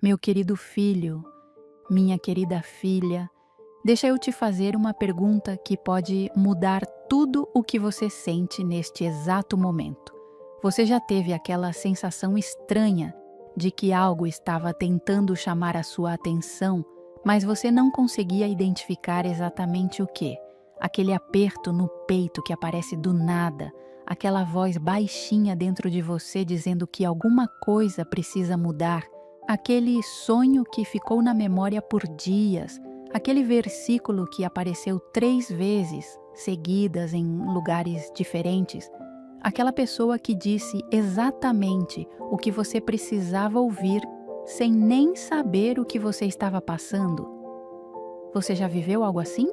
Meu querido filho, minha querida filha, deixa eu te fazer uma pergunta que pode mudar tudo o que você sente neste exato momento. Você já teve aquela sensação estranha de que algo estava tentando chamar a sua atenção, mas você não conseguia identificar exatamente o que? Aquele aperto no peito que aparece do nada, aquela voz baixinha dentro de você dizendo que alguma coisa precisa mudar, aquele sonho que ficou na memória por dias, aquele versículo que apareceu 3 vezes seguidas em lugares diferentes, aquela pessoa que disse exatamente o que você precisava ouvir sem nem saber o que você estava passando. Você já viveu algo assim?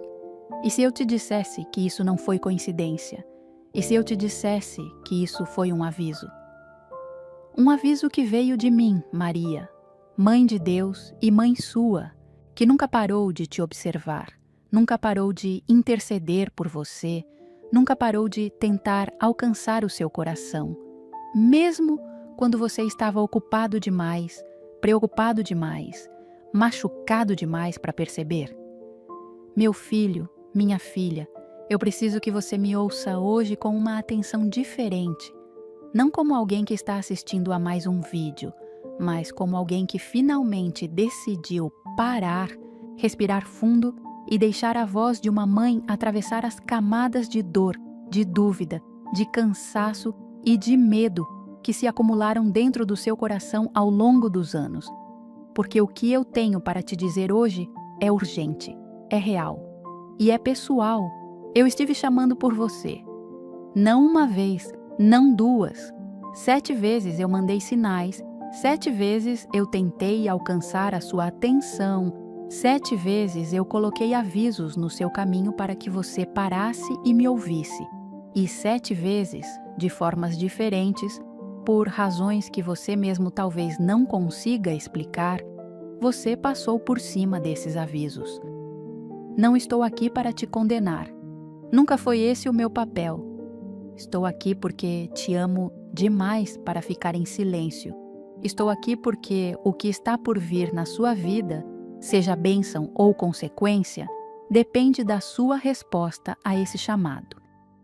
E se eu te dissesse que isso não foi coincidência? E se eu te dissesse que isso foi um aviso? Um aviso que veio de mim, Maria, mãe de Deus e mãe sua, que nunca parou de te observar, nunca parou de interceder por você, nunca parou de tentar alcançar o seu coração, mesmo quando você estava ocupado demais, preocupado demais, machucado demais para perceber. Meu filho, minha filha, eu preciso que você me ouça hoje com uma atenção diferente, não como alguém que está assistindo a mais um vídeo, mas como alguém que finalmente decidiu parar, respirar fundo e deixar a voz de uma mãe atravessar as camadas de dor, de dúvida, de cansaço e de medo que se acumularam dentro do seu coração ao longo dos anos. Porque o que eu tenho para te dizer hoje é urgente, é real e é pessoal. Eu estive chamando por você. Não uma vez, não 2. 7 vezes eu mandei sinais, 7 vezes eu tentei alcançar a sua atenção, 7 vezes eu coloquei avisos no seu caminho para que você parasse e me ouvisse. E 7 vezes, de formas diferentes, por razões que você mesmo talvez não consiga explicar, você passou por cima desses avisos. Não estou aqui para te condenar. Nunca foi esse o meu papel. Estou aqui porque te amo demais para ficar em silêncio. Estou aqui porque o que está por vir na sua vida, seja bênção ou consequência, depende da sua resposta a esse chamado.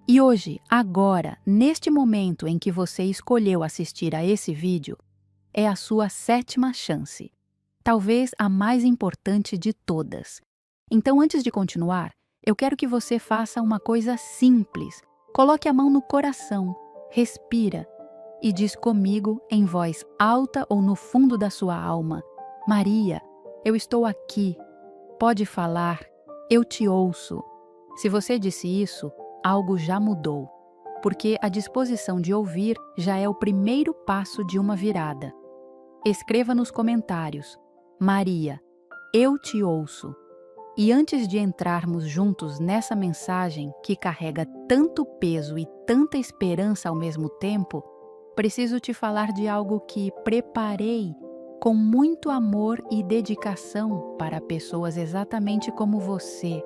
E hoje, agora, neste momento em que você escolheu assistir a esse vídeo, é a sua 7ª chance. Talvez a mais importante de todas. Então, antes de continuar, eu quero que você faça uma coisa simples. Coloque a mão no coração, respira e diz comigo em voz alta ou no fundo da sua alma: Maria, eu estou aqui. Pode falar, eu te ouço. Se você disse isso, algo já mudou, porque a disposição de ouvir já é o primeiro passo de uma virada. Escreva nos comentários: Maria, eu te ouço. E antes de entrarmos juntos nessa mensagem que carrega tanto peso e tanta esperança ao mesmo tempo, preciso te falar de algo que preparei com muito amor e dedicação para pessoas exatamente como você,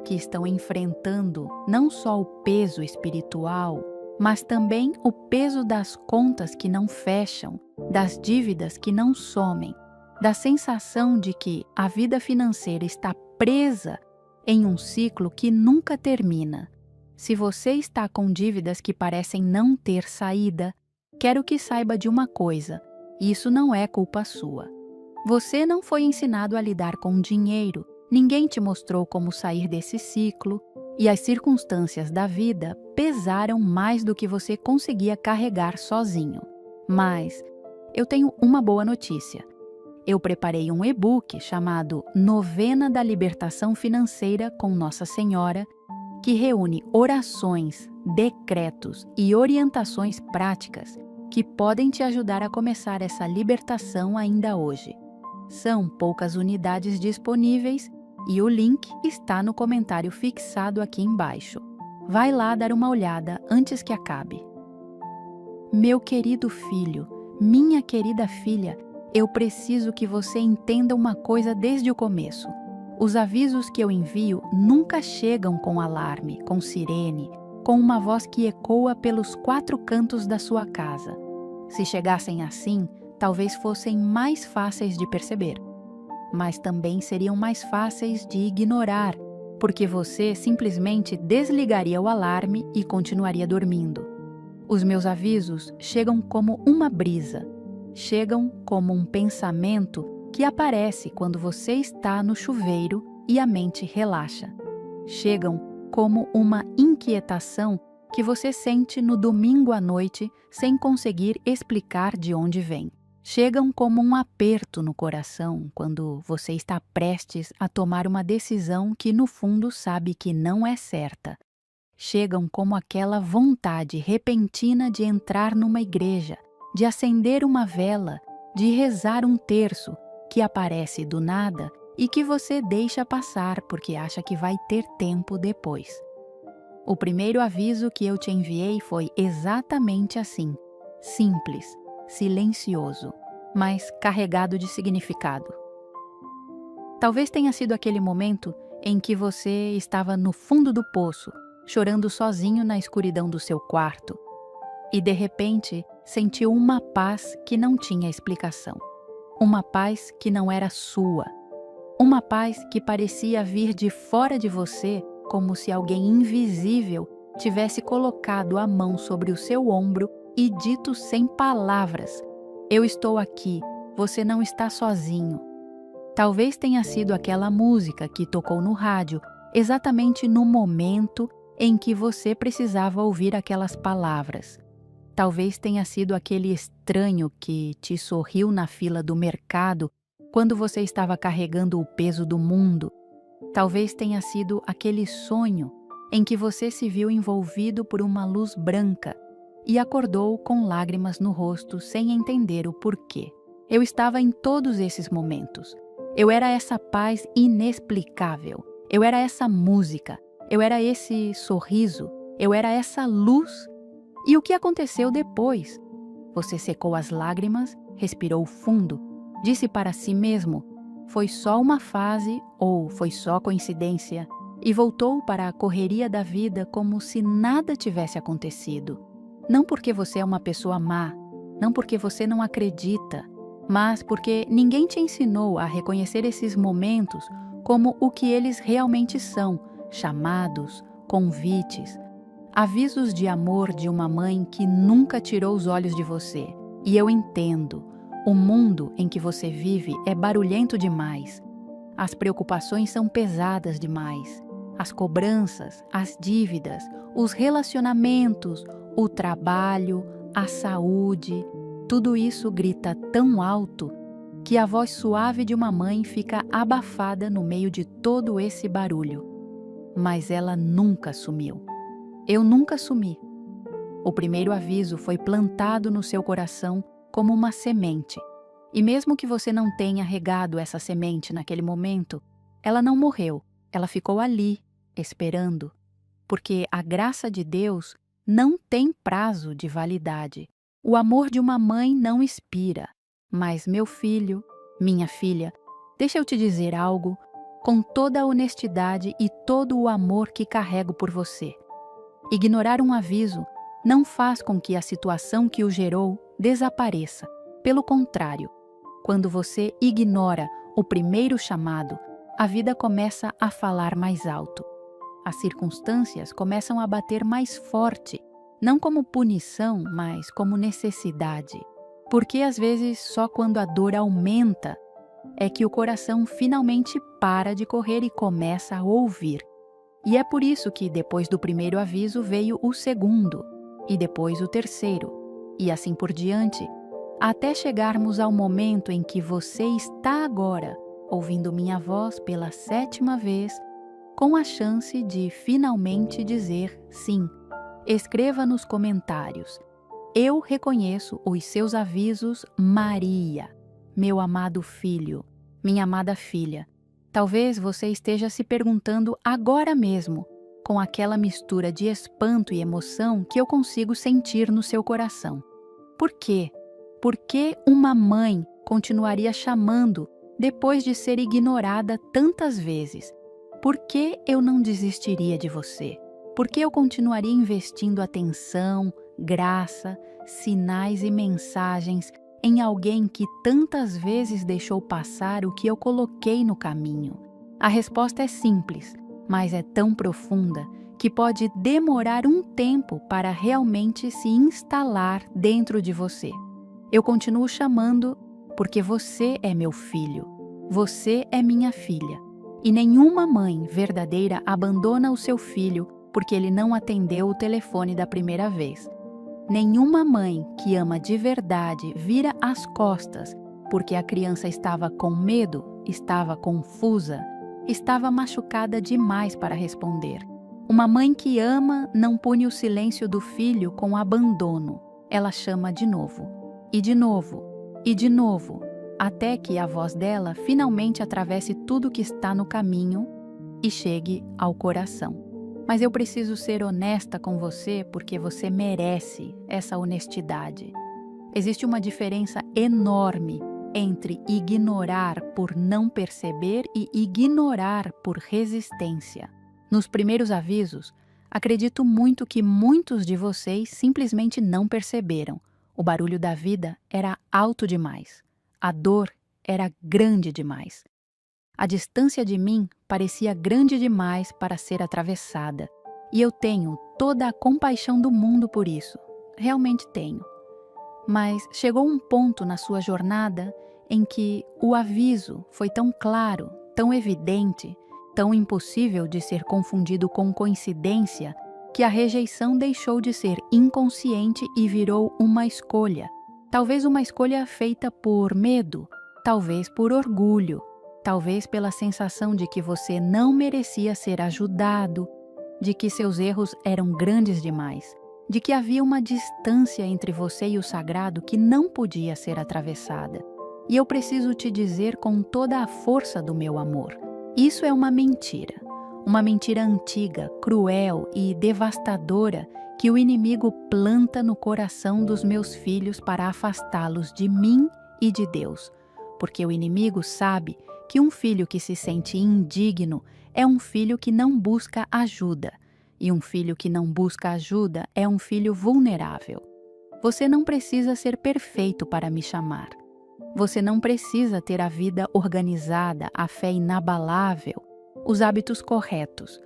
que estão enfrentando não só o peso espiritual, mas também o peso das contas que não fecham, das dívidas que não somem, da sensação de que a vida financeira está presa em um ciclo que nunca termina. Se você está com dívidas que parecem não ter saída, quero que saiba de uma coisa: isso não é culpa sua. Você não foi ensinado a lidar com dinheiro, ninguém te mostrou como sair desse ciclo, e as circunstâncias da vida pesaram mais do que você conseguia carregar sozinho. Mas eu tenho uma boa notícia. Eu preparei um e-book chamado Novena da Libertação Financeira com Nossa Senhora, que reúne orações, decretos e orientações práticas que podem te ajudar a começar essa libertação ainda hoje. São poucas unidades disponíveis e o link está no comentário fixado aqui embaixo. Vai lá dar uma olhada antes que acabe. Meu querido filho, minha querida filha, eu preciso que você entenda uma coisa desde o começo. Os avisos que eu envio nunca chegam com alarme, com sirene, com uma voz que ecoa pelos 4 cantos da sua casa. Se chegassem assim, talvez fossem mais fáceis de perceber, mas também seriam mais fáceis de ignorar, porque você simplesmente desligaria o alarme e continuaria dormindo. Os meus avisos chegam como uma brisa, chegam como um pensamento que aparece quando você está no chuveiro e a mente relaxa. Chegam como uma inquietação que você sente no domingo à noite sem conseguir explicar de onde vem. Chegam como um aperto no coração quando você está prestes a tomar uma decisão que no fundo sabe que não é certa. Chegam como aquela vontade repentina de entrar numa igreja, de acender uma vela, de rezar um terço, que aparece do nada e que você deixa passar porque acha que vai ter tempo depois. O primeiro aviso que eu te enviei foi exatamente assim, simples, silencioso, mas carregado de significado. Talvez tenha sido aquele momento em que você estava no fundo do poço, chorando sozinho na escuridão do seu quarto, e de repente sentiu uma paz que não tinha explicação. Uma paz que não era sua. Uma paz que parecia vir de fora de você, como se alguém invisível tivesse colocado a mão sobre o seu ombro e dito sem palavras: "Eu estou aqui, você não está sozinho." Talvez tenha sido aquela música que tocou no rádio, exatamente no momento em que você precisava ouvir aquelas palavras. Talvez tenha sido aquele estranho que te sorriu na fila do mercado quando você estava carregando o peso do mundo. Talvez tenha sido aquele sonho em que você se viu envolvido por uma luz branca e acordou com lágrimas no rosto sem entender o porquê. Eu estava em todos esses momentos. Eu era essa paz inexplicável. Eu era essa música. Eu era esse sorriso. Eu era essa luz. E o que aconteceu depois? Você secou as lágrimas, respirou fundo, disse para si mesmo: foi só uma fase ou foi só coincidência, e voltou para a correria da vida como se nada tivesse acontecido. Não porque você é uma pessoa má, não porque você não acredita, mas porque ninguém te ensinou a reconhecer esses momentos como o que eles realmente são: chamados, convites, avisos de amor de uma mãe que nunca tirou os olhos de você. E eu entendo, o mundo em que você vive é barulhento demais. As preocupações são pesadas demais. As cobranças, as dívidas, os relacionamentos, o trabalho, a saúde, tudo isso grita tão alto que a voz suave de uma mãe fica abafada no meio de todo esse barulho. Mas ela nunca sumiu. Eu nunca sumi. O primeiro aviso foi plantado no seu coração como uma semente. E mesmo que você não tenha regado essa semente naquele momento, ela não morreu, ela ficou ali, esperando. Porque a graça de Deus não tem prazo de validade. O amor de uma mãe não expira. Mas, meu filho, minha filha, deixa eu te dizer algo com toda a honestidade e todo o amor que carrego por você. Ignorar um aviso não faz com que a situação que o gerou desapareça. Pelo contrário, quando você ignora o primeiro chamado, a vida começa a falar mais alto. As circunstâncias começam a bater mais forte, não como punição, mas como necessidade. Porque às vezes só quando a dor aumenta é que o coração finalmente para de correr e começa a ouvir. E é por isso que depois do primeiro aviso veio o segundo, e depois o terceiro, e assim por diante, até chegarmos ao momento em que você está agora, ouvindo minha voz pela 7ª vez, com a chance de finalmente dizer sim. Escreva nos comentários: eu reconheço os seus avisos, Maria, meu amado filho, minha amada filha. Talvez você esteja se perguntando agora mesmo, com aquela mistura de espanto e emoção que eu consigo sentir no seu coração. Por quê? Por que uma mãe continuaria chamando depois de ser ignorada tantas vezes? Por que eu não desistiria de você? Por que eu continuaria investindo atenção, graça, sinais e mensagens em alguém que tantas vezes deixou passar o que eu coloquei no caminho? A resposta é simples, mas é tão profunda que pode demorar um tempo para realmente se instalar dentro de você. Eu continuo chamando porque você é meu filho, você é minha filha. E nenhuma mãe verdadeira abandona o seu filho porque ele não atendeu o telefone da primeira vez. Nenhuma mãe que ama de verdade vira as costas porque a criança estava com medo, estava confusa, estava machucada demais para responder. Uma mãe que ama não pune o silêncio do filho com abandono. Ela chama de novo, e de novo, e de novo, até que a voz dela finalmente atravesse tudo que está no caminho e chegue ao coração. Mas eu preciso ser honesta com você porque você merece essa honestidade. Existe uma diferença enorme entre ignorar por não perceber e ignorar por resistência. Nos primeiros avisos, acredito muito que muitos de vocês simplesmente não perceberam. O barulho da vida era alto demais. A dor era grande demais. A distância de mim parecia grande demais para ser atravessada. E eu tenho toda a compaixão do mundo por isso. Realmente tenho. Mas chegou um ponto na sua jornada em que o aviso foi tão claro, tão evidente, tão impossível de ser confundido com coincidência, que a rejeição deixou de ser inconsciente e virou uma escolha. Talvez uma escolha feita por medo, talvez por orgulho, talvez pela sensação de que você não merecia ser ajudado, de que seus erros eram grandes demais, de que havia uma distância entre você e o sagrado que não podia ser atravessada. E eu preciso te dizer com toda a força do meu amor, isso é uma mentira antiga, cruel e devastadora que o inimigo planta no coração dos meus filhos para afastá-los de mim e de Deus, porque o inimigo sabe que um filho que se sente indigno é um filho que não busca ajuda, e um filho que não busca ajuda é um filho vulnerável. Você não precisa ser perfeito para me chamar. Você não precisa ter a vida organizada, a fé inabalável, os hábitos corretos.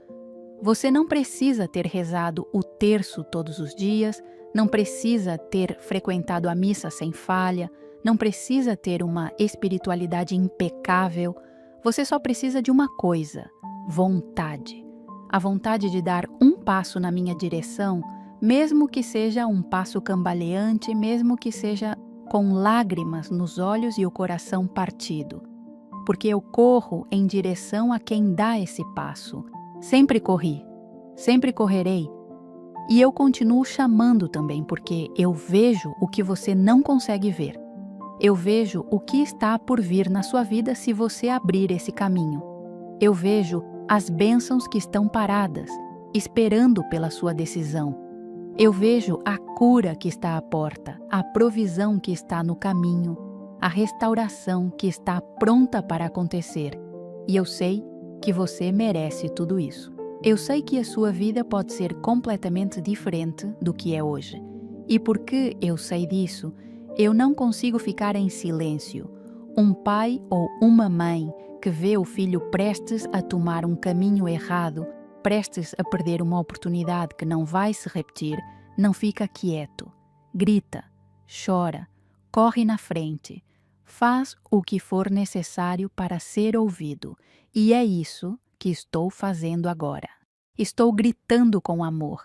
Você não precisa ter rezado o terço todos os dias, não precisa ter frequentado a missa sem falha, não precisa ter uma espiritualidade impecável. Você só precisa de uma coisa: vontade. A vontade de dar um passo na minha direção, mesmo que seja um passo cambaleante, mesmo que seja com lágrimas nos olhos e o coração partido. Porque eu corro em direção a quem dá esse passo. Sempre corri, sempre correrei. E eu continuo chamando também, porque eu vejo o que você não consegue ver. Eu vejo o que está por vir na sua vida se você abrir esse caminho. Eu vejo as bênçãos que estão paradas, esperando pela sua decisão. Eu vejo a cura que está à porta, a provisão que está no caminho, a restauração que está pronta para acontecer. E eu sei que você merece tudo isso. Eu sei que a sua vida pode ser completamente diferente do que é hoje. E porque eu sei disso, eu não consigo ficar em silêncio. Um pai ou uma mãe que vê o filho prestes a tomar um caminho errado, prestes a perder uma oportunidade que não vai se repetir, não fica quieto. Grita, chora, corre na frente, faz o que for necessário para ser ouvido. E é isso que estou fazendo agora. Estou gritando com amor.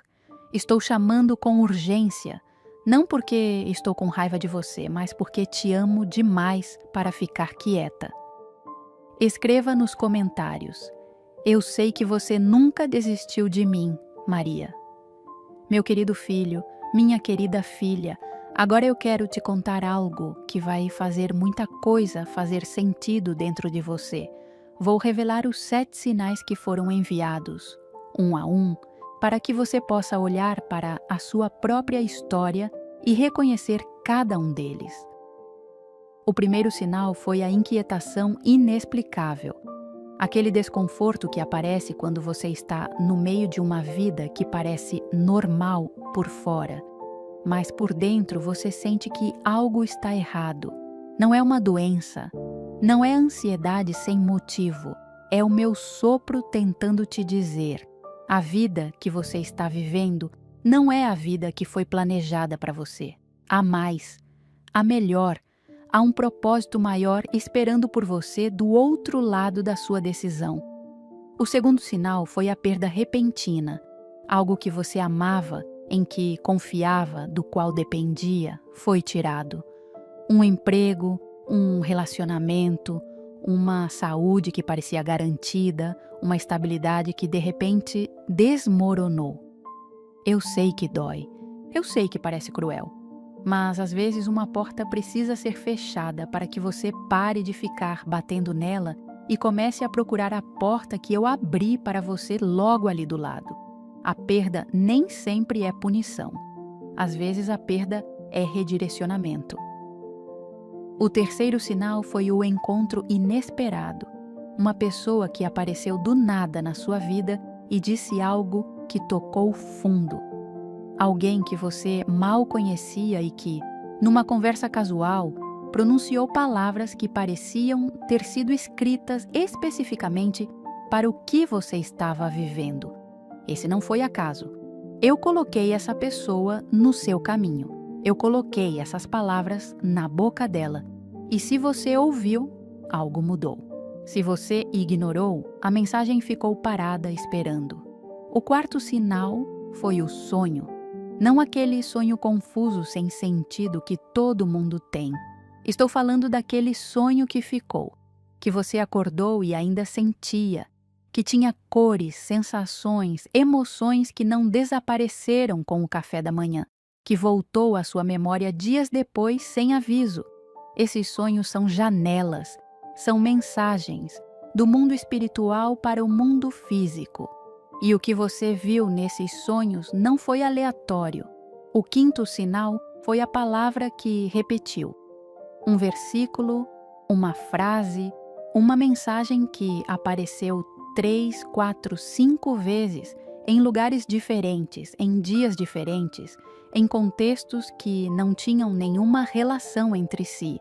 Estou chamando com urgência. Não porque estou com raiva de você, mas porque te amo demais para ficar quieta. Escreva nos comentários: eu sei que você nunca desistiu de mim, Maria. Meu querido filho, minha querida filha, agora eu quero te contar algo que vai fazer muita coisa fazer sentido dentro de você. Vou revelar os 7 sinais que foram enviados, um a um, para que você possa olhar para a sua própria história e reconhecer cada um deles. O primeiro sinal foi a inquietação inexplicável, aquele desconforto que aparece quando você está no meio de uma vida que parece normal por fora, mas por dentro você sente que algo está errado. Não é uma doença, não é ansiedade sem motivo, é o meu sopro tentando te dizer: a vida que você está vivendo não é a vida que foi planejada para você. Há mais, há melhor, há um propósito maior esperando por você do outro lado da sua decisão. O segundo sinal foi a perda repentina. Algo que você amava, em que confiava, do qual dependia, foi tirado. Um emprego, um relacionamento, uma saúde que parecia garantida, uma estabilidade que de repente desmoronou. Eu sei que dói, eu sei que parece cruel, mas às vezes uma porta precisa ser fechada para que você pare de ficar batendo nela e comece a procurar a porta que eu abri para você logo ali do lado. A perda nem sempre é punição. Às vezes a perda é redirecionamento. O terceiro sinal foi o encontro inesperado. Uma pessoa que apareceu do nada na sua vida e disse algo que tocou fundo. Alguém que você mal conhecia e que, numa conversa casual, pronunciou palavras que pareciam ter sido escritas especificamente para o que você estava vivendo. Esse não foi acaso. Eu coloquei essa pessoa no seu caminho. Eu coloquei essas palavras na boca dela. E se você ouviu, algo mudou. Se você ignorou, a mensagem ficou parada esperando. O quarto sinal foi o sonho. Não aquele sonho confuso sem sentido que todo mundo tem. Estou falando daquele sonho que ficou, que você acordou e ainda sentia, que tinha cores, sensações, emoções que não desapareceram com o café da manhã, que voltou à sua memória dias depois sem aviso. Esses sonhos são janelas, são mensagens do mundo espiritual para o mundo físico. E o que você viu nesses sonhos não foi aleatório. O quinto sinal foi a palavra que repetiu. Um versículo, uma frase, uma mensagem que apareceu 3, 4, 5 vezes em lugares diferentes, em dias diferentes, em contextos que não tinham nenhuma relação entre si.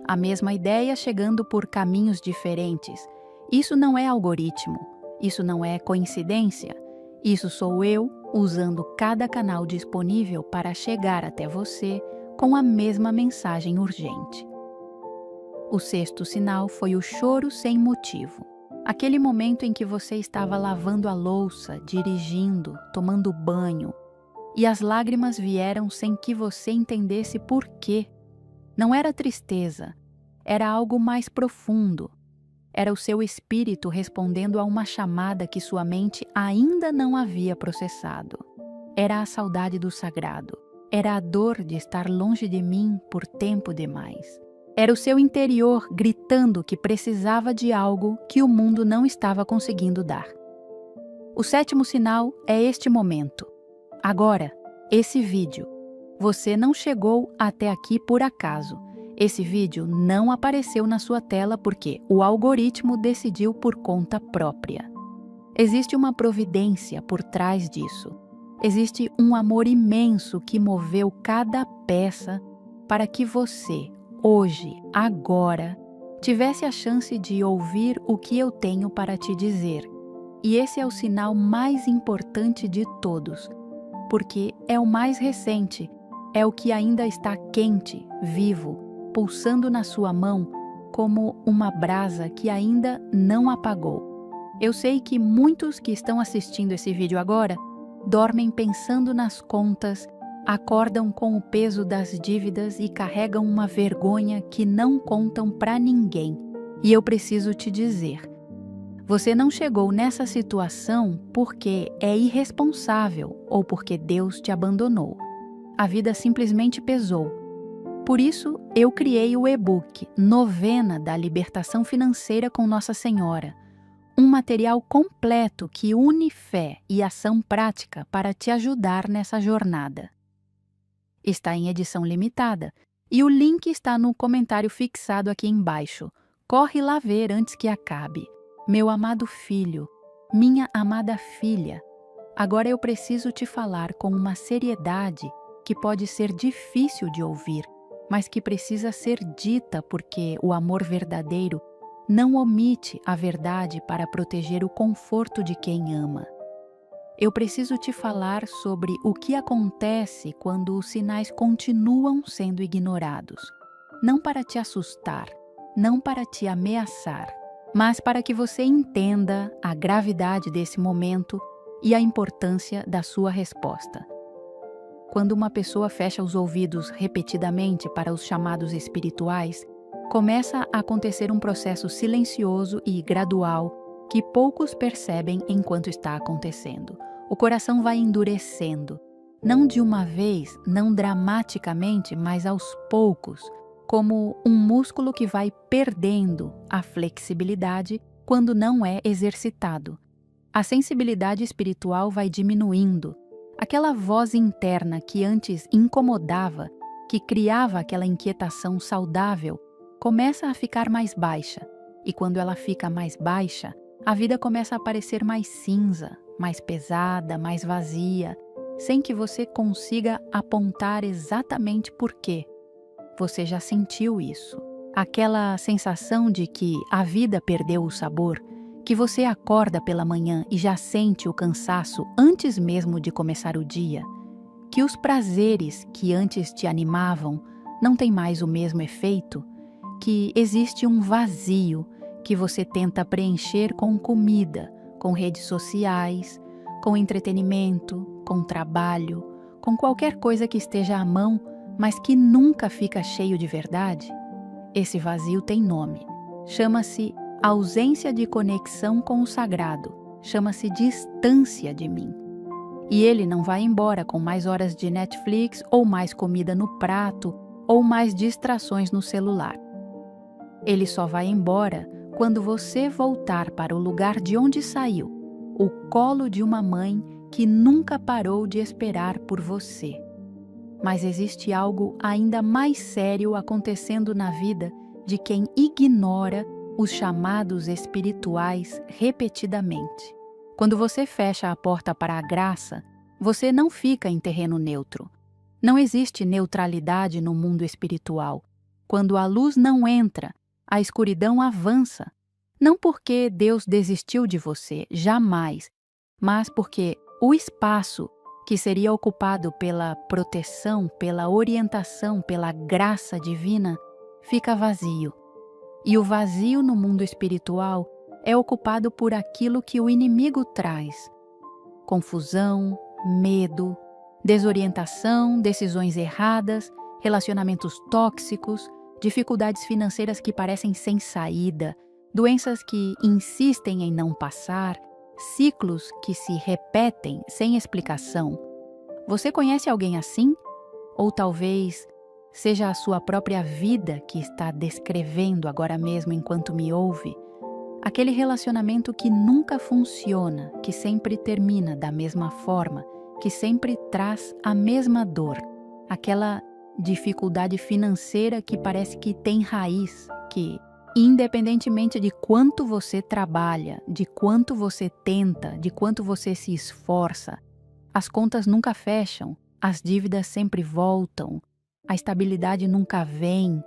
A mesma ideia chegando por caminhos diferentes. Isso não é algoritmo, isso não é coincidência. Isso sou eu usando cada canal disponível para chegar até você com a mesma mensagem urgente. O sexto sinal foi o choro sem motivo. Aquele momento em que você estava lavando a louça, dirigindo, tomando banho, e as lágrimas vieram sem que você entendesse por quê. Não era tristeza, era algo mais profundo. Era o seu espírito respondendo a uma chamada que sua mente ainda não havia processado. Era a saudade do sagrado. Era a dor de estar longe de mim por tempo demais. Era o seu interior gritando que precisava de algo que o mundo não estava conseguindo dar. O sétimo sinal é este momento. Agora, esse vídeo. Você não chegou até aqui por acaso. Esse vídeo não apareceu na sua tela porque o algoritmo decidiu por conta própria. Existe uma providência por trás disso. Existe um amor imenso que moveu cada peça para que você, hoje, agora, tivesse a chance de ouvir o que eu tenho para te dizer. E esse é o sinal mais importante de todos, porque é o mais recente, é o que ainda está quente, vivo, pulsando na sua mão como uma brasa que ainda não apagou. Eu sei que muitos que estão assistindo esse vídeo agora dormem pensando nas contas, acordam com o peso das dívidas e carregam uma vergonha que não contam para ninguém. E eu preciso te dizer, você não chegou nessa situação porque é irresponsável ou porque Deus te abandonou. A vida simplesmente pesou. Por isso, eu criei o e-book Novena da Libertação Financeira com Nossa Senhora, um material completo que une fé e ação prática para te ajudar nessa jornada. Está em edição limitada e o link está no comentário fixado aqui embaixo. Corre lá ver antes que acabe. Meu amado filho, minha amada filha, agora eu preciso te falar com uma seriedade que pode ser difícil de ouvir, mas que precisa ser dita porque o amor verdadeiro não omite a verdade para proteger o conforto de quem ama. Eu preciso te falar sobre o que acontece quando os sinais continuam sendo ignorados. Não para te assustar, não para te ameaçar, mas para que você entenda a gravidade desse momento e a importância da sua resposta. Quando uma pessoa fecha os ouvidos repetidamente para os chamados espirituais, começa a acontecer um processo silencioso e gradual que poucos percebem enquanto está acontecendo. O coração vai endurecendo, não de uma vez, não dramaticamente, mas aos poucos, como um músculo que vai perdendo a flexibilidade quando não é exercitado. A sensibilidade espiritual vai diminuindo. Aquela voz interna que antes incomodava, que criava aquela inquietação saudável, começa a ficar mais baixa. E quando ela fica mais baixa, a vida começa a parecer mais cinza, mais pesada, mais vazia, sem que você consiga apontar exatamente por quê. Você já sentiu isso. Aquela sensação de que a vida perdeu o sabor, que você acorda pela manhã e já sente o cansaço antes mesmo de começar o dia, que os prazeres que antes te animavam não têm mais o mesmo efeito, que existe um vazio que você tenta preencher com comida, com redes sociais, com entretenimento, com trabalho, com qualquer coisa que esteja à mão, mas que nunca fica cheio de verdade. Esse vazio tem nome. Chama-se ausência de conexão com o sagrado. Chama-se distância de mim. E ele não vai embora com mais horas de Netflix ou mais comida no prato ou mais distrações no celular. Ele só vai embora quando você voltar para o lugar de onde saiu, o colo de uma mãe que nunca parou de esperar por você. Mas existe algo ainda mais sério acontecendo na vida de quem ignora os chamados espirituais repetidamente. Quando você fecha a porta para a graça, você não fica em terreno neutro. Não existe neutralidade no mundo espiritual. Quando a luz não entra, a escuridão avança. Não porque Deus desistiu de você, jamais, mas porque o espaço que seria ocupado pela proteção, pela orientação, pela graça divina, fica vazio. E o vazio no mundo espiritual é ocupado por aquilo que o inimigo traz: confusão, medo, desorientação, decisões erradas, relacionamentos tóxicos, dificuldades financeiras que parecem sem saída, doenças que insistem em não passar, ciclos que se repetem sem explicação. Você conhece alguém assim? Ou talvez seja a sua própria vida que está descrevendo agora mesmo enquanto me ouve? Aquele relacionamento que nunca funciona, que sempre termina da mesma forma, que sempre traz a mesma dor. Aquela dificuldade financeira que parece que tem raiz, que, independentemente de quanto você trabalha, de quanto você tenta, de quanto você se esforça, as contas nunca fecham, as dívidas sempre voltam, a estabilidade nunca vem,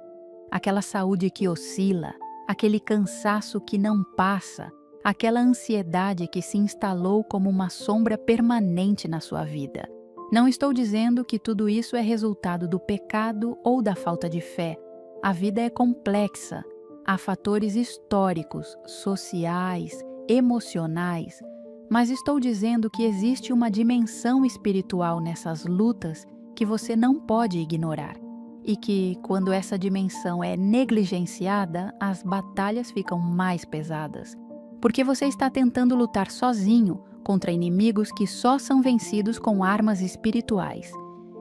aquela saúde que oscila, aquele cansaço que não passa, aquela ansiedade que se instalou como uma sombra permanente na sua vida. Não estou dizendo que tudo isso é resultado do pecado ou da falta de fé. A vida é complexa. Há fatores históricos, sociais, emocionais, mas estou dizendo que existe uma dimensão espiritual nessas lutas que você não pode ignorar. E que, quando essa dimensão é negligenciada, as batalhas ficam mais pesadas. Porque você está tentando lutar sozinho contra inimigos que só são vencidos com armas espirituais.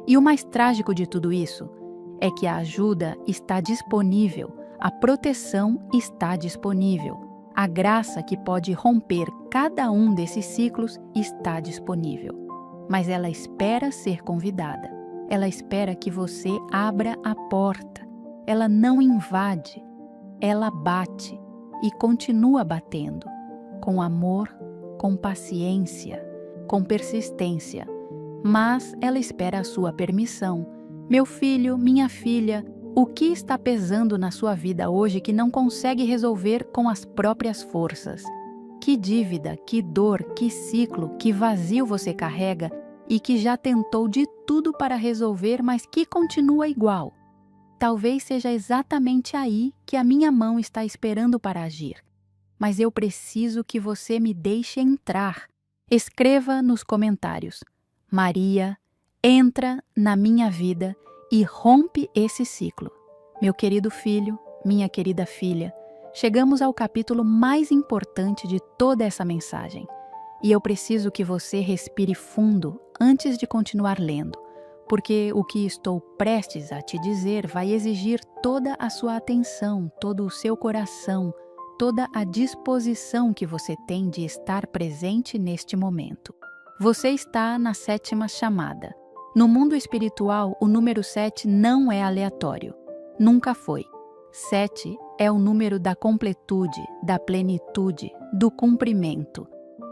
E o mais trágico de tudo isso é que a ajuda está disponível, a proteção está disponível, a graça que pode romper cada um desses ciclos está disponível. Mas ela espera ser convidada. Ela espera que você abra a porta. Ela não invade, ela bate e continua batendo, com amor, com paciência, com persistência, mas ela espera a sua permissão. Meu filho, minha filha, o que está pesando na sua vida hoje que não consegue resolver com as próprias forças? Que dívida, que dor, que ciclo, que vazio você carrega e que já tentou de tudo para resolver, mas que continua igual? Talvez seja exatamente aí que a minha mão está esperando para agir. Mas eu preciso que você me deixe entrar. Escreva nos comentários: Maria, entra na minha vida e rompe esse ciclo. Meu querido filho, minha querida filha, chegamos ao capítulo mais importante de toda essa mensagem. E eu preciso que você respire fundo antes de continuar lendo, porque o que estou prestes a te dizer vai exigir toda a sua atenção, todo o seu coração, toda a disposição que você tem de estar presente neste momento. Você está na 7ª chamada. No mundo espiritual, o número 7 não é aleatório. Nunca foi. 7 é o número da completude, da plenitude, do cumprimento.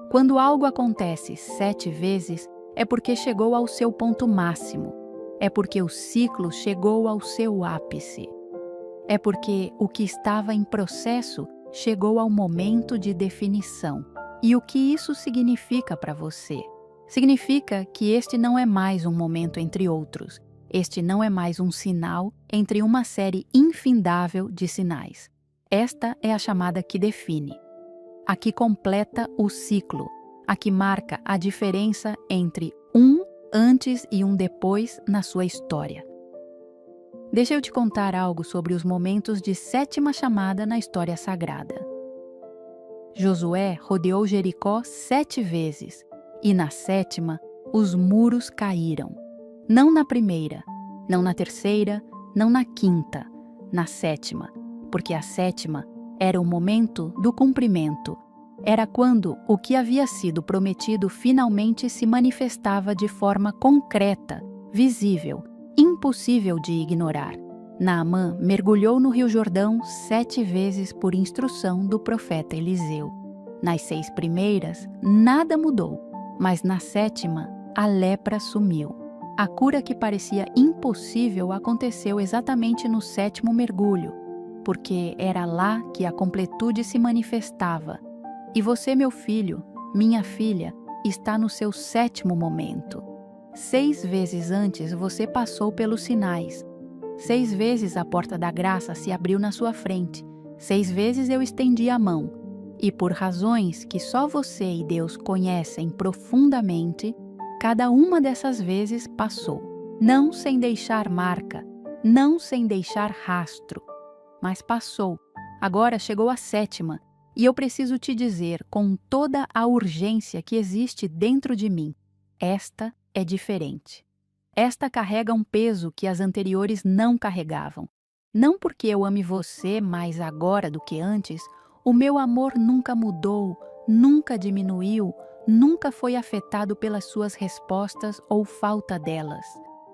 Quando algo acontece 7 vezes, é porque chegou ao seu ponto máximo. É porque o ciclo chegou ao seu ápice. É porque o que estava em processo chegou ao momento de definição. E o que isso significa para você? Significa que este não é mais um momento entre outros. Este não é mais um sinal entre uma série infindável de sinais. Esta é a chamada que define, a que completa o ciclo, a que marca a diferença entre um antes e um depois na sua história. Deixa eu te contar algo sobre os momentos de 7ª chamada na história sagrada. Josué rodeou Jericó 7 vezes, e na 7ª, os muros caíram. Não na 1ª, não na 3ª, não na 5ª, na 7ª, porque a 7ª era o momento do cumprimento. Era quando o que havia sido prometido finalmente se manifestava de forma concreta, visível, impossível de ignorar. Naamã mergulhou no Rio Jordão 7 vezes por instrução do profeta Eliseu. Nas 6 primeiras, nada mudou, mas na 7ª, a lepra sumiu. A cura que parecia impossível aconteceu exatamente no 7º mergulho, porque era lá que a completude se manifestava. E você, meu filho, minha filha, está no seu 7º momento. 6 vezes antes você passou pelos sinais. 6 vezes a porta da graça se abriu na sua frente. 6 vezes eu estendi a mão. E por razões que só você e Deus conhecem profundamente, cada uma dessas vezes passou. Não sem deixar marca, não sem deixar rastro, mas passou. Agora chegou a 7ª, e eu preciso te dizer com toda a urgência que existe dentro de mim: esta é diferente. Esta carrega um peso que as anteriores não carregavam. Não porque eu ame você mais agora do que antes, o meu amor nunca mudou, nunca diminuiu, nunca foi afetado pelas suas respostas ou falta delas,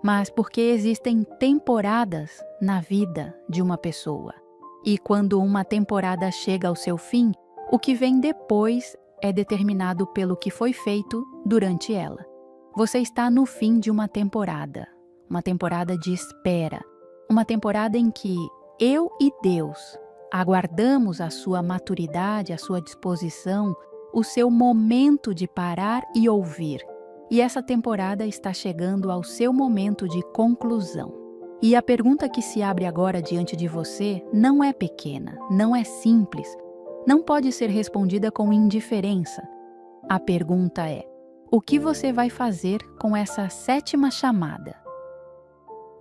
mas porque existem temporadas na vida de uma pessoa. E quando uma temporada chega ao seu fim, o que vem depois é determinado pelo que foi feito durante ela. Você está no fim de uma temporada de espera, uma temporada em que eu e Deus aguardamos a sua maturidade, a sua disposição, o seu momento de parar e ouvir. E essa temporada está chegando ao seu momento de conclusão. E a pergunta que se abre agora diante de você não é pequena, não é simples, não pode ser respondida com indiferença. A pergunta é: o que você vai fazer com essa 7ª chamada?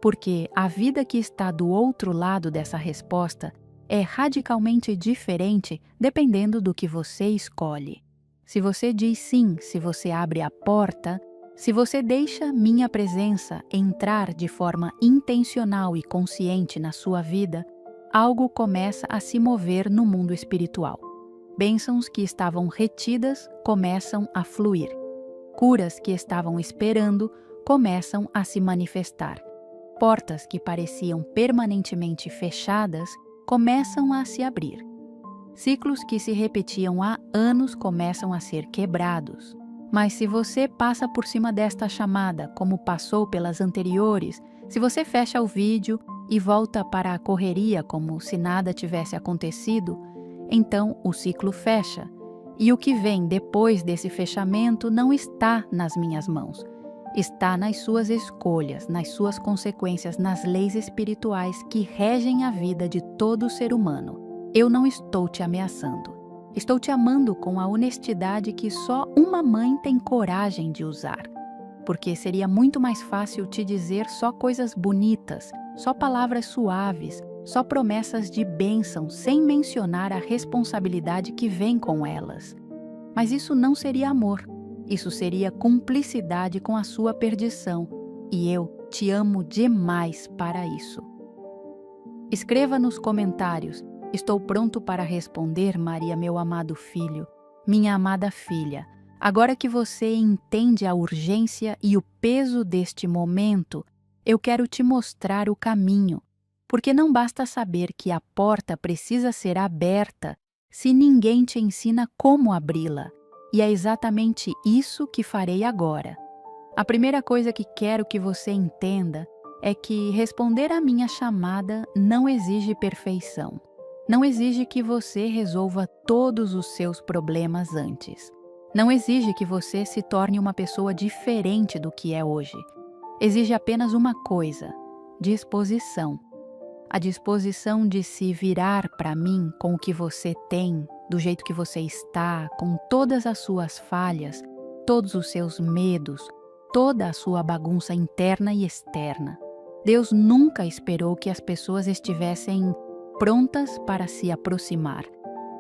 Porque a vida que está do outro lado dessa resposta é radicalmente diferente dependendo do que você escolhe. Se você diz sim, se você abre a porta, se você deixa minha presença entrar de forma intencional e consciente na sua vida, algo começa a se mover no mundo espiritual. Bênçãos que estavam retidas começam a fluir. Curas que estavam esperando começam a se manifestar. Portas que pareciam permanentemente fechadas começam a se abrir. Ciclos que se repetiam há anos começam a ser quebrados. Mas se você passa por cima desta chamada, como passou pelas anteriores, se você fecha o vídeo e volta para a correria como se nada tivesse acontecido, então o ciclo fecha. E o que vem depois desse fechamento não está nas minhas mãos. Está nas suas escolhas, nas suas consequências, nas leis espirituais que regem a vida de todo ser humano. Eu não estou te ameaçando. Estou te amando com a honestidade que só uma mãe tem coragem de usar. Porque seria muito mais fácil te dizer só coisas bonitas, só palavras suaves, só promessas de bênção, sem mencionar a responsabilidade que vem com elas. Mas isso não seria amor. Isso seria cumplicidade com a sua perdição. E eu te amo demais para isso. Escreva nos comentários: estou pronto para responder, Maria, meu amado filho, minha amada filha. Agora que você entende a urgência e o peso deste momento, eu quero te mostrar o caminho, porque não basta saber que a porta precisa ser aberta se ninguém te ensina como abri-la. E é exatamente isso que farei agora. A primeira coisa que quero que você entenda é que responder à minha chamada não exige perfeição. Não exige que você resolva todos os seus problemas antes. Não exige que você se torne uma pessoa diferente do que é hoje. Exige apenas uma coisa: disposição. A disposição de se virar para mim com o que você tem, do jeito que você está, com todas as suas falhas, todos os seus medos, toda a sua bagunça interna e externa. Deus nunca esperou que as pessoas estivessem prontas para se aproximar.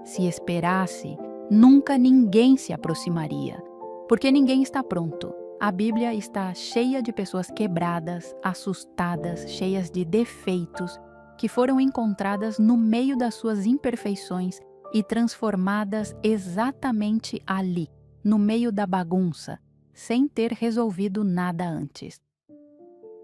Se esperasse, nunca ninguém se aproximaria, porque ninguém está pronto. A Bíblia está cheia de pessoas quebradas, assustadas, cheias de defeitos, que foram encontradas no meio das suas imperfeições e transformadas exatamente ali, no meio da bagunça, sem ter resolvido nada antes.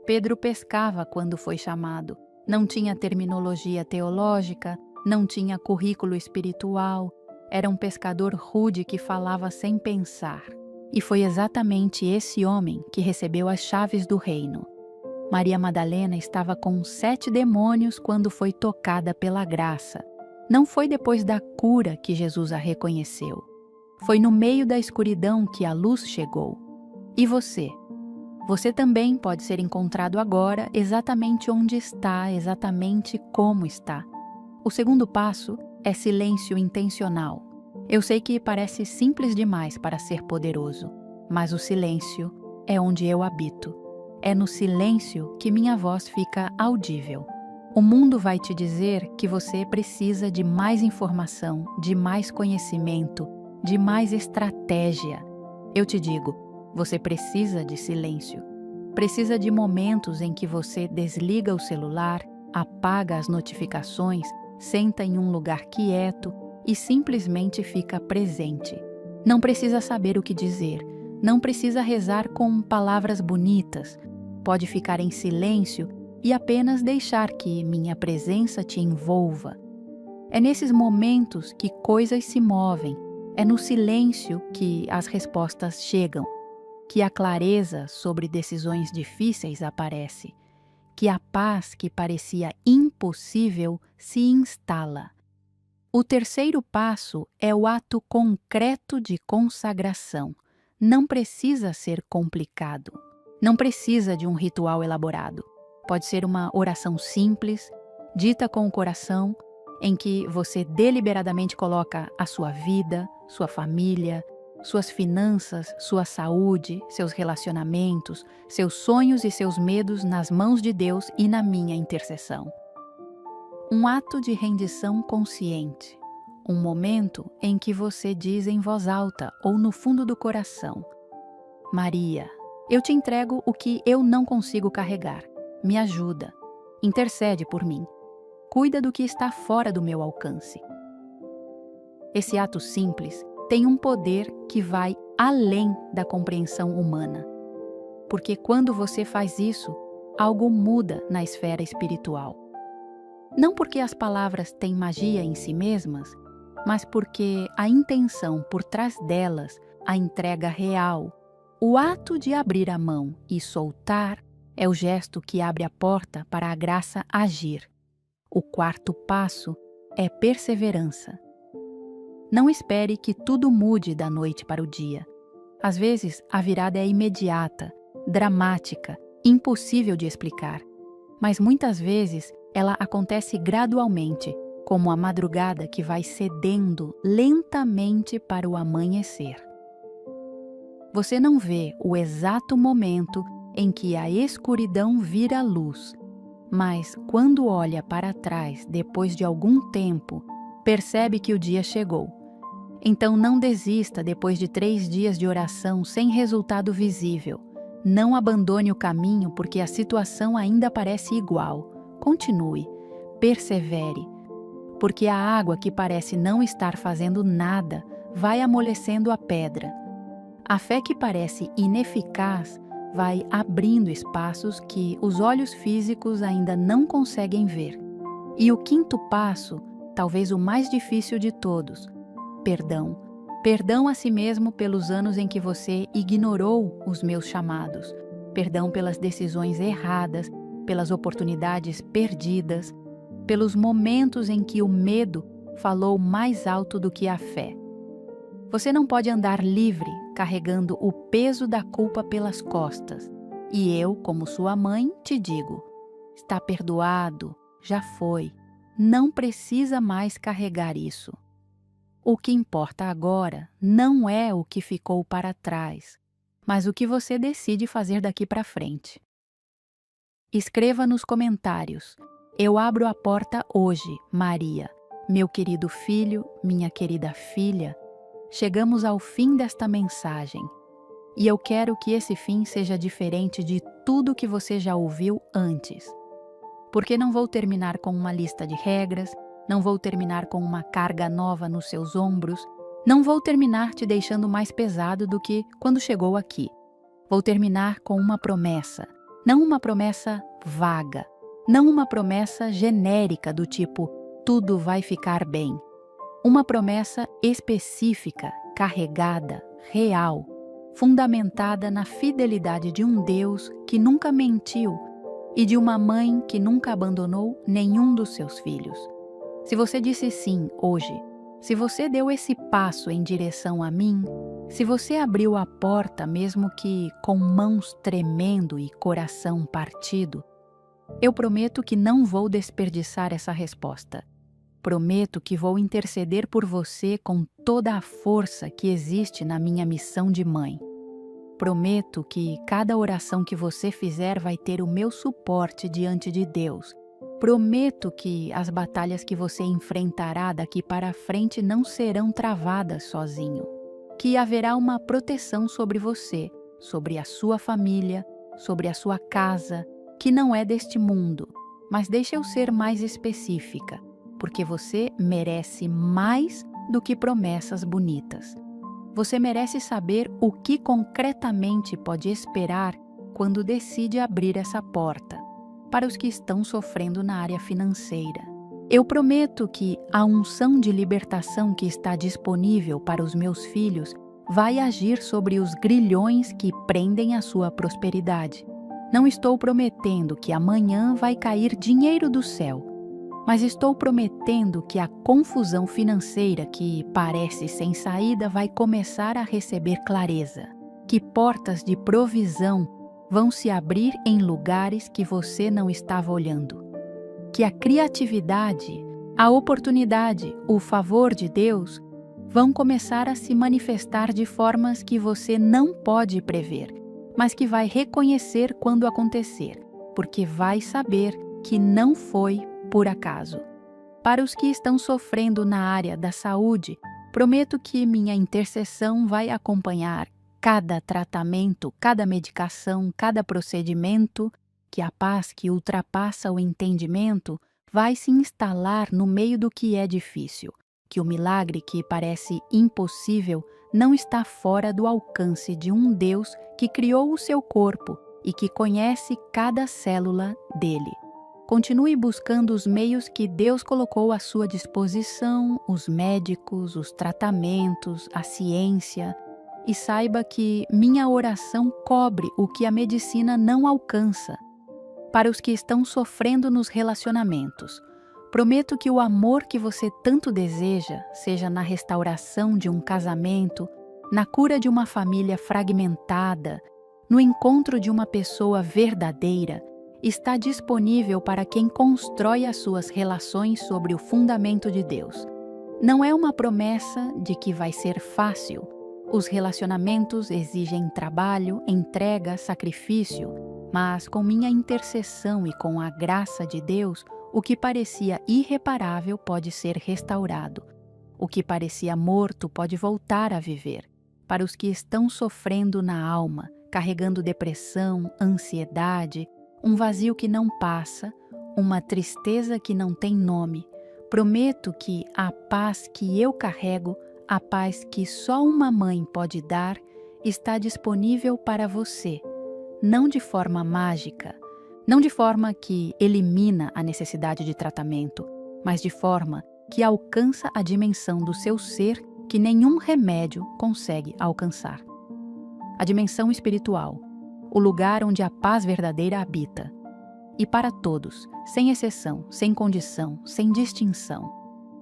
Pedro pescava quando foi chamado. Não tinha terminologia teológica, não tinha currículo espiritual, era um pescador rude que falava sem pensar. E foi exatamente esse homem que recebeu as chaves do reino. Maria Madalena estava com 7 demônios quando foi tocada pela graça. Não foi depois da cura que Jesus a reconheceu. Foi no meio da escuridão que a luz chegou. E você? Você também pode ser encontrado agora exatamente onde está, exatamente como está. O segundo passo é silêncio intencional. Eu sei que parece simples demais para ser poderoso, mas o silêncio é onde eu habito. É no silêncio que minha voz fica audível. O mundo vai te dizer que você precisa de mais informação, de mais conhecimento, de mais estratégia. Eu te digo, você precisa de silêncio. Precisa de momentos em que você desliga o celular, apaga as notificações, senta em um lugar quieto e simplesmente fica presente. Não precisa saber o que dizer, não precisa rezar com palavras bonitas. Pode ficar em silêncio e apenas deixar que minha presença te envolva. É nesses momentos que coisas se movem, é no silêncio que as respostas chegam, que a clareza sobre decisões difíceis aparece, que a paz que parecia impossível se instala. O terceiro passo é o ato concreto de consagração. Não precisa ser complicado. Não precisa de um ritual elaborado. Pode ser uma oração simples, dita com o coração, em que você deliberadamente coloca a sua vida, sua família, suas finanças, sua saúde, seus relacionamentos, seus sonhos e seus medos nas mãos de Deus e na minha intercessão. Um ato de rendição consciente. Um momento em que você diz em voz alta ou no fundo do coração: Maria, eu te entrego o que eu não consigo carregar. Me ajuda. Intercede por mim. Cuida do que está fora do meu alcance. Esse ato simples tem um poder que vai além da compreensão humana. Porque quando você faz isso, algo muda na esfera espiritual. Não porque as palavras têm magia em si mesmas, mas porque a intenção por trás delas a entrega real. O ato de abrir a mão e soltar é o gesto que abre a porta para a graça agir. O quarto passo é perseverança. Não espere que tudo mude da noite para o dia. Às vezes, a virada é imediata, dramática, impossível de explicar. Mas muitas vezes, ela acontece gradualmente, como a madrugada que vai cedendo lentamente para o amanhecer. Você não vê o exato momento em que a escuridão vira luz, mas quando olha para trás depois de algum tempo, percebe que o dia chegou. Então não desista depois de 3 dias de oração sem resultado visível. Não abandone o caminho porque a situação ainda parece igual. Continue, persevere, porque a água que parece não estar fazendo nada vai amolecendo a pedra. A fé que parece ineficaz vai abrindo espaços que os olhos físicos ainda não conseguem ver. E o quinto passo, talvez o mais difícil de todos, perdão. Perdão a si mesmo pelos anos em que você ignorou os meus chamados. Perdão pelas decisões erradas, pelas oportunidades perdidas, pelos momentos em que o medo falou mais alto do que a fé. Você não pode andar livre, carregando o peso da culpa pelas costas. E eu, como sua mãe, te digo: está perdoado, já foi. Não precisa mais carregar isso. O que importa agora não é o que ficou para trás, mas o que você decide fazer daqui para frente. Escreva nos comentários: eu abro a porta hoje, Maria. Meu querido filho, minha querida filha, chegamos ao fim desta mensagem. E eu quero que esse fim seja diferente de tudo que você já ouviu antes. Porque não vou terminar com uma lista de regras, não vou terminar com uma carga nova nos seus ombros, não vou terminar te deixando mais pesado do que quando chegou aqui. Vou terminar com uma promessa, não uma promessa vaga, não uma promessa genérica do tipo tudo vai ficar bem. Uma promessa específica, carregada, real, fundamentada na fidelidade de um Deus que nunca mentiu e de uma mãe que nunca abandonou nenhum dos seus filhos. Se você disse sim hoje, se você deu esse passo em direção a mim, se você abriu a porta mesmo que com mãos tremendo e coração partido, eu prometo que não vou desperdiçar essa resposta. Prometo que vou interceder por você com toda a força que existe na minha missão de mãe. Prometo que cada oração que você fizer vai ter o meu suporte diante de Deus. Prometo que as batalhas que você enfrentará daqui para frente não serão travadas sozinho. Que haverá uma proteção sobre você, sobre a sua família, sobre a sua casa, que não é deste mundo. Mas deixa eu ser mais específica, porque você merece mais do que promessas bonitas. Você merece saber o que concretamente pode esperar quando decide abrir essa porta. Para os que estão sofrendo na área financeira, eu prometo que a unção de libertação que está disponível para os meus filhos vai agir sobre os grilhões que prendem a sua prosperidade. Não estou prometendo que amanhã vai cair dinheiro do céu, mas estou prometendo que a confusão financeira que parece sem saída vai começar a receber clareza, que portas de provisão vão se abrir em lugares que você não estava olhando, que a criatividade, a oportunidade, o favor de Deus vão começar a se manifestar de formas que você não pode prever, mas que vai reconhecer quando acontecer, porque vai saber que não foi por acaso. Para os que estão sofrendo na área da saúde, prometo que minha intercessão vai acompanhar cada tratamento, cada medicação, cada procedimento, que a paz que ultrapassa o entendimento vai se instalar no meio do que é difícil, que o milagre que parece impossível não está fora do alcance de um Deus que criou o seu corpo e que conhece cada célula dele. Continue buscando os meios que Deus colocou à sua disposição, os médicos, os tratamentos, a ciência. e saiba que minha oração cobre o que a medicina não alcança. Para os que estão sofrendo nos relacionamentos, prometo que o amor que você tanto deseja, seja na restauração de um casamento, na cura de uma família fragmentada, no encontro de uma pessoa verdadeira, está disponível para quem constrói as suas relações sobre o fundamento de Deus. Não é uma promessa de que vai ser fácil. Os relacionamentos exigem trabalho, entrega, sacrifício, mas com minha intercessão e com a graça de Deus, o que parecia irreparável pode ser restaurado. O que parecia morto pode voltar a viver. Para os que estão sofrendo na alma, carregando depressão, ansiedade, um vazio que não passa, uma tristeza que não tem nome, prometo que a paz que eu carrego, a paz que só uma mãe pode dar, está disponível para você, não de forma mágica, não de forma que elimina a necessidade de tratamento, mas de forma que alcança a dimensão do seu ser que nenhum remédio consegue alcançar. A dimensão espiritual, o lugar onde a paz verdadeira habita. E para todos, sem exceção, sem condição, sem distinção,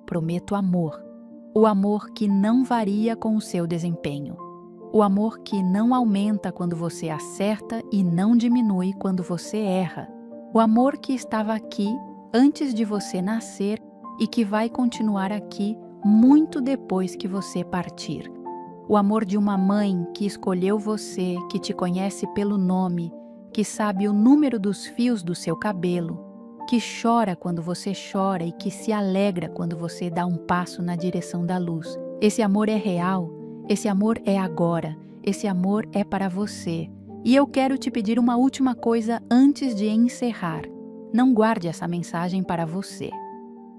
prometo amor. O amor que não varia com o seu desempenho. O amor que não aumenta quando você acerta e não diminui quando você erra. O amor que estava aqui antes de você nascer e que vai continuar aqui muito depois que você partir. O amor de uma mãe que escolheu você, que te conhece pelo nome, que sabe o número dos fios do seu cabelo, que chora quando você chora e que se alegra quando você dá um passo na direção da luz. Esse amor é real, esse amor é agora, esse amor é para você. E eu quero te pedir uma última coisa antes de encerrar. Não guarde essa mensagem para você.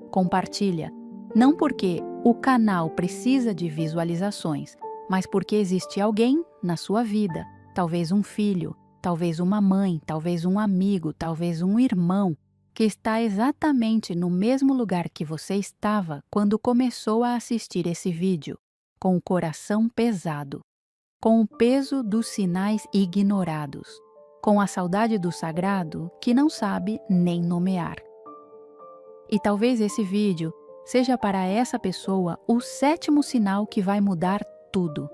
Compartilha, não porque o canal precisa de visualizações, mas porque existe alguém na sua vida, talvez um filho, talvez uma mãe, talvez um amigo, talvez um irmão, que está exatamente no mesmo lugar que você estava quando começou a assistir esse vídeo, com o coração pesado, com o peso dos sinais ignorados, com a saudade do sagrado que não sabe nem nomear. E talvez esse vídeo seja para essa pessoa o 7º sinal que vai mudar tudo.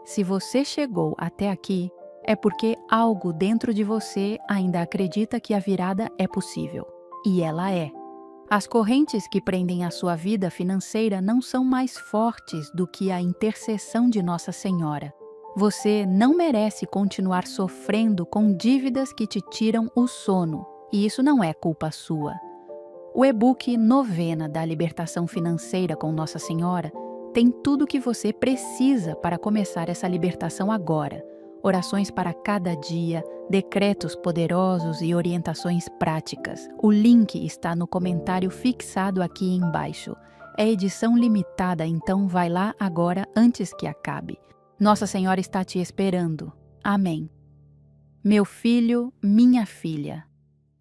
Se você chegou até aqui, é porque algo dentro de você ainda acredita que a virada é possível. E ela é. As correntes que prendem a sua vida financeira não são mais fortes do que a intercessão de Nossa Senhora. Você não merece continuar sofrendo com dívidas que te tiram o sono, e isso não é culpa sua. O e-book Novena da Libertação Financeira com Nossa Senhora tem tudo o que você precisa para começar essa libertação agora. Orações para cada dia, decretos poderosos e orientações práticas. O link está no comentário fixado aqui embaixo. É edição limitada, então vai lá agora antes que acabe. Nossa Senhora está te esperando. Amém. Meu filho, minha filha.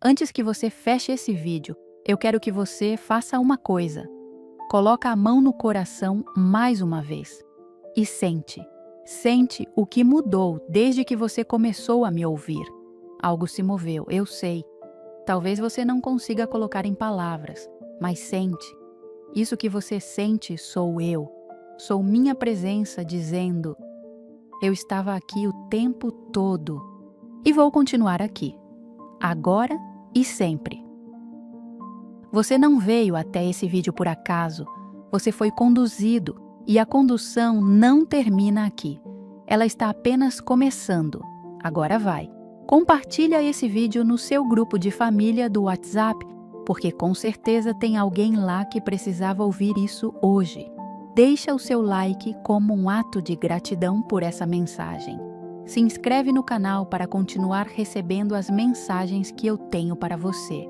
Antes que você feche esse vídeo, eu quero que você faça uma coisa. Coloca a mão no coração mais uma vez. E sente. Sente o que mudou desde que você começou a me ouvir. Algo se moveu, eu sei. Talvez você não consiga colocar em palavras, mas sente. Isso que você sente sou eu. Sou minha presença dizendo: eu estava aqui o tempo todo e vou continuar aqui, agora e sempre. Você não veio até esse vídeo por acaso, você foi conduzido e a condução não termina aqui. Ela está apenas começando. Agora vai. Compartilha esse vídeo no seu grupo de família do WhatsApp, porque com certeza tem alguém lá que precisava ouvir isso hoje. Deixa o seu like como um ato de gratidão por essa mensagem. Se inscreve no canal para continuar recebendo as mensagens que eu tenho para você.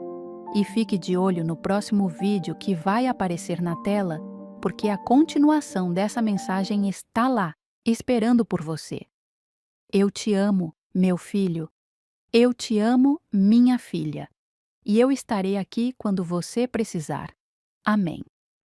E fique de olho no próximo vídeo que vai aparecer na tela, porque a continuação dessa mensagem está lá, esperando por você. Eu te amo, meu filho. Eu te amo, minha filha. E eu estarei aqui quando você precisar. Amém.